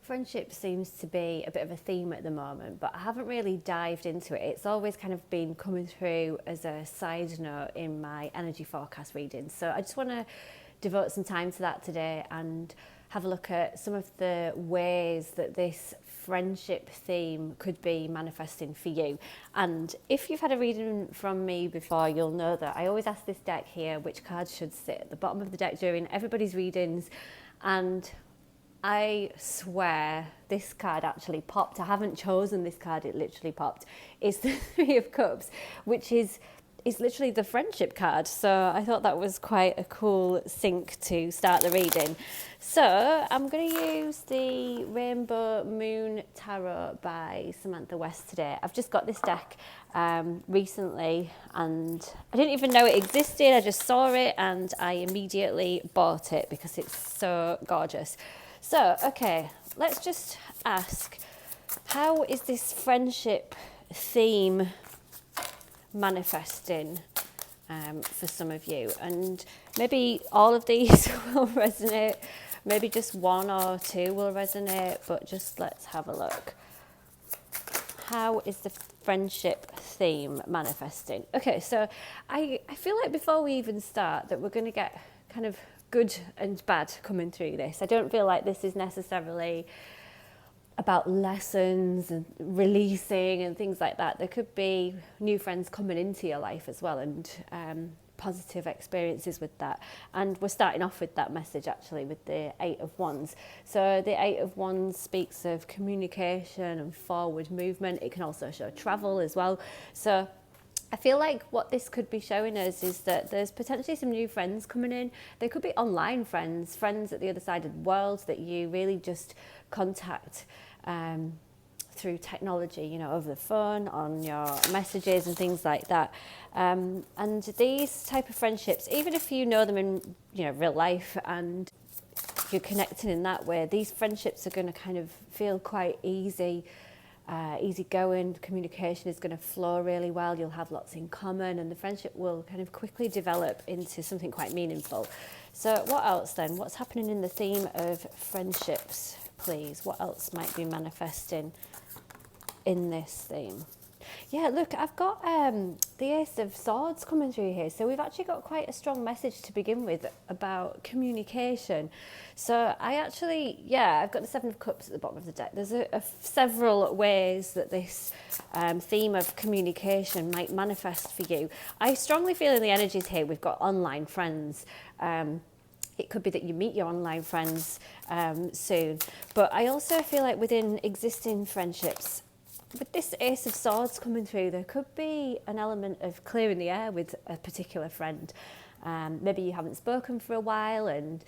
Friendship seems to be a bit of a theme at the moment, but I haven't really dived into it. It's always kind of been coming through as a side note in my energy forecast readings. So I just want to devote some time to that today and have a look at some of the ways that this friendship theme could be manifesting for you. And if you've had a reading from me before, you'll know that I always ask this deck here which cards should sit at the bottom of the deck during everybody's readings, and I swear this card actually popped. I haven't chosen this card, it literally popped. It's the Three of Cups, which is literally the friendship card. So I thought that was quite a cool sync to start the reading. So I'm going to use the Rainbow Moon Tarot by Samantha West today. I've just got this deck recently and I didn't even know it existed. I just saw it and I immediately bought it because it's so gorgeous. So, okay, let's just ask, how is this friendship theme manifesting for some of you? And maybe all of these will resonate, maybe just one or two will resonate, but just let's have a look. How is the friendship theme manifesting? Okay, so I feel like before we even start that we're going to get kind of good and bad coming through this. I don't feel like this is necessarily about lessons and releasing and things like that. There could be new friends coming into your life as well, and positive experiences with that. And we're starting off with that message actually with the Eight of Wands. So the Eight of Wands speaks of communication and forward movement. It can also show travel as well. So I feel like what this could be showing us is that there's potentially some new friends coming in. They could be online friends, friends at the other side of the world that you really just contact through technology, you know, over the phone, on your messages and things like that. And these type of friendships, even if you know them in, you know, real life and you're connecting in that way, these friendships are going to kind of feel quite easy going. Communication is going to flow really well. You'll have lots in common and the friendship will kind of quickly develop into something quite meaningful. So what else then? What's happening in the theme of friendships, please? What else might be manifesting in this theme? Yeah, look, I've got the Ace of Swords coming through here. So we've actually got quite a strong message to begin with about communication. So I've got the Seven of Cups at the bottom of the deck. There's several ways that this theme of communication might manifest for you. I strongly feel in the energies here we've got online friends. It could be that you meet your online friends soon. But I also feel like within existing friendships, with this Ace of Swords coming through, there could be an element of clearing the air with a particular friend. Maybe you haven't spoken for a while and,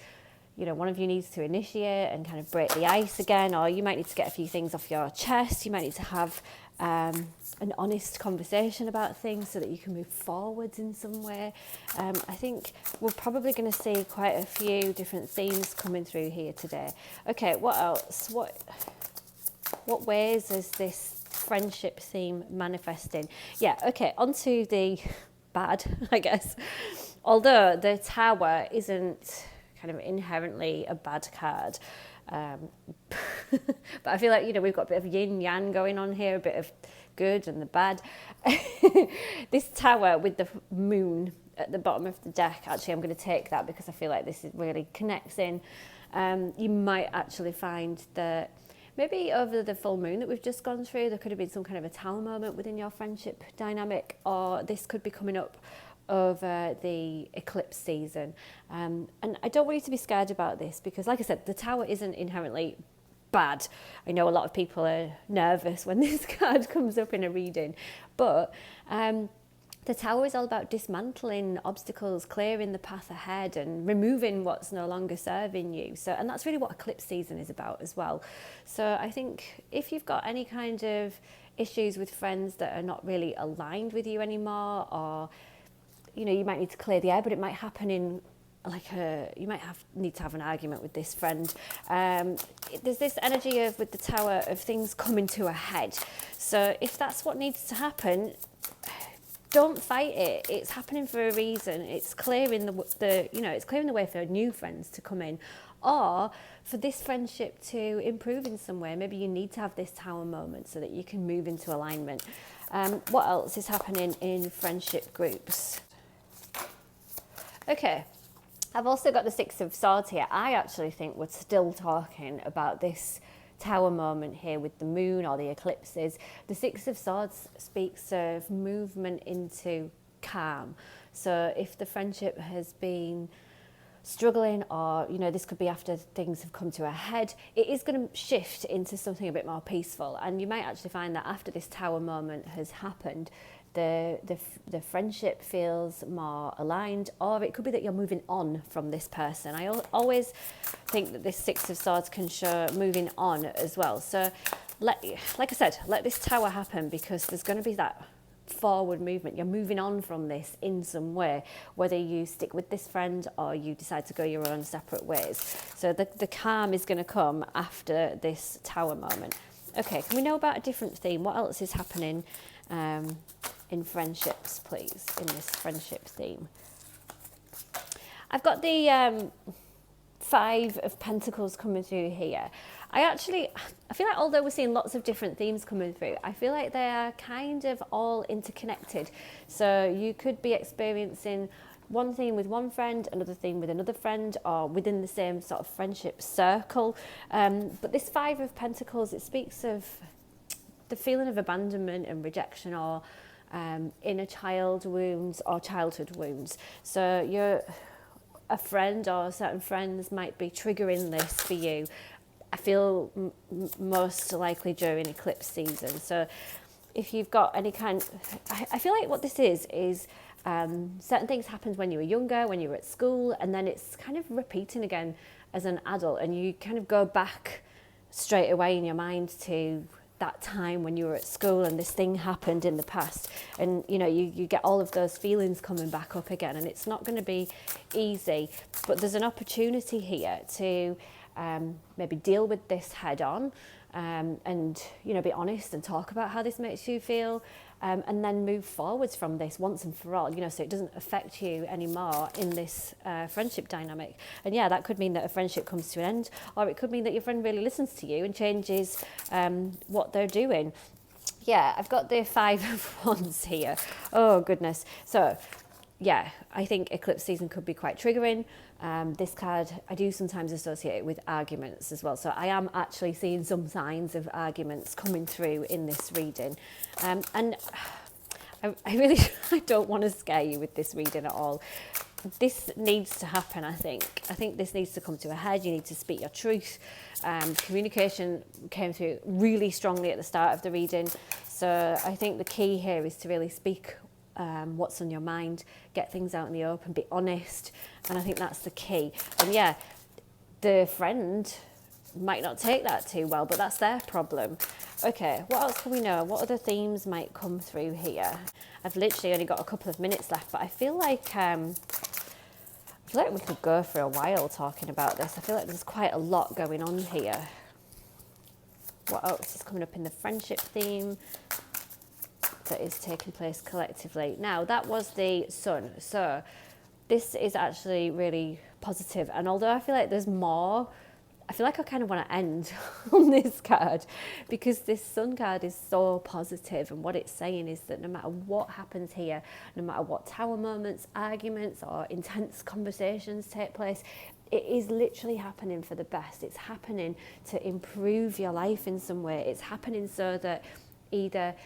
you know, one of you needs to initiate and kind of break the ice again, or you might need to get a few things off your chest. You might need to have an honest conversation about things so that you can move forwards in some way. I think we're probably going to see quite a few different themes coming through here today. Okay, what else? What ways is this friendship theme manifesting? Yeah, okay, onto the bad, I guess. Although the Tower isn't kind of inherently a bad card, but I feel like, you know, we've got a bit of yin yang going on here, a bit of good and the bad. This Tower with the moon at the bottom of the deck, actually I'm going to take that because I feel like this really connects in. You might actually find that maybe over the full moon that we've just gone through, there could have been some kind of a Tower moment within your friendship dynamic, or this could be coming up over the eclipse season. And I don't want you to be scared about this because, like I said, the Tower isn't inherently bad. I know a lot of people are nervous when this card comes up in a reading, but the Tower is all about dismantling obstacles, clearing the path ahead and removing what's no longer serving you. So, and that's really what eclipse season is about as well. So I think if you've got any kind of issues with friends that are not really aligned with you anymore, or, you know, you might need to clear the air, but it might happen in you might need to have an argument with this friend. There's this energy of, with the Tower, of things coming to a head. So if that's what needs to happen, don't fight it. It's happening for a reason. It's clearing it's clearing the way for new friends to come in, or for this friendship to improve in some way. Maybe you need to have this tower moment so that you can move into alignment. What else is happening in friendship groups? Okay, I've also got the Six of Swords here. I actually think we're still talking about this tower moment here with the moon or the eclipses. The Six of Swords speaks of movement into calm. So if the friendship has been struggling, or this could be after things have come to a head, it is going to shift into something a bit more peaceful. And you might actually find that after this tower moment has happened, the friendship feels more aligned, or it could be that you're moving on from this person. I always think that this Six of Swords can show moving on as well. So like I said, let this tower happen, because there's going to be that forward movement. You're moving on from this in some way, whether you stick with this friend or you decide to go your own separate ways. So the calm is going to come after this tower moment. Okay, can we know about a different theme? What else is happening in friendships, please, in this friendship theme? I've got the Five of Pentacles coming through here. I feel like although we're seeing lots of different themes coming through, I feel like they are kind of all interconnected. So you could be experiencing one theme with one friend, another theme with another friend, or within the same sort of friendship circle. But this Five of Pentacles, it speaks of the feeling of abandonment and rejection, or inner child wounds or childhood wounds. So a friend or certain friends might be triggering this for you. I feel most likely during eclipse season. So if you've got any I feel like what this is certain things happened when you were younger, when you were at school, and then it's kind of repeating again as an adult, and you kind of go back straight away in your mind to that time when you were at school and this thing happened in the past, and you get all of those feelings coming back up again, and it's not going to be easy. But there's an opportunity here to maybe deal with this head on, and be honest and talk about how this makes you feel, and then move forwards from this once and for all, so it doesn't affect you anymore in this friendship dynamic. And yeah, that could mean that a friendship comes to an end, or it could mean that your friend really listens to you and changes what they're doing. Yeah, I've got the Five of Wands here. Oh goodness. So yeah, I think eclipse season could be quite triggering. This card, I do sometimes associate it with arguments as well. So I am actually seeing some signs of arguments coming through in this reading. And I really I don't want to scare you with this reading at all. This needs to happen, I think. I think this needs to come to a head. You need to speak your truth. Communication came through really strongly at the start of the reading. So I think the key here is to really speak what's on your mind, get things out in the open, be honest, and I think that's the key. And yeah, the friend might not take that too well, but that's their problem. Okay, what else can we know? What other themes might come through here? I've literally only got a couple of minutes left, but I feel like we could go for a while talking about this. I feel like there's quite a lot going on here. What else is coming up in the friendship theme that is taking place collectively? Now, that was the Sun. So this is actually really positive. And although I feel like there's more, I feel like I kind of want to end on this card, because this Sun card is so positive, and what it's saying is that no matter what happens here, no matter what tower moments, arguments, or intense conversations take place, it is literally happening for the best. It's happening to improve your life in some way. It's happening so that either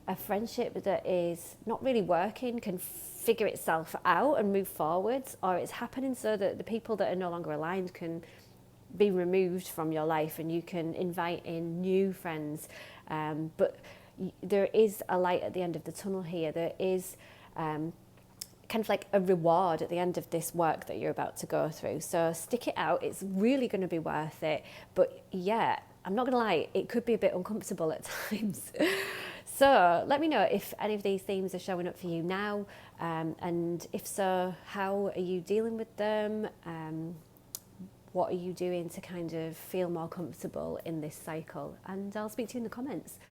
a friendship that is not really working can figure itself out and move forwards, or it's happening so that the people that are no longer aligned can be removed from your life and you can invite in new friends. But there is a light at the end of the tunnel here. There is kind of like a reward at the end of this work that you're about to go through. So stick it out. It's really going to be worth it. But yeah, I'm not going to lie, it could be a bit uncomfortable at times. So let me know if any of these themes are showing up for you now. And if so, how are you dealing with them? What are you doing to kind of feel more comfortable in this cycle? And I'll speak to you in the comments.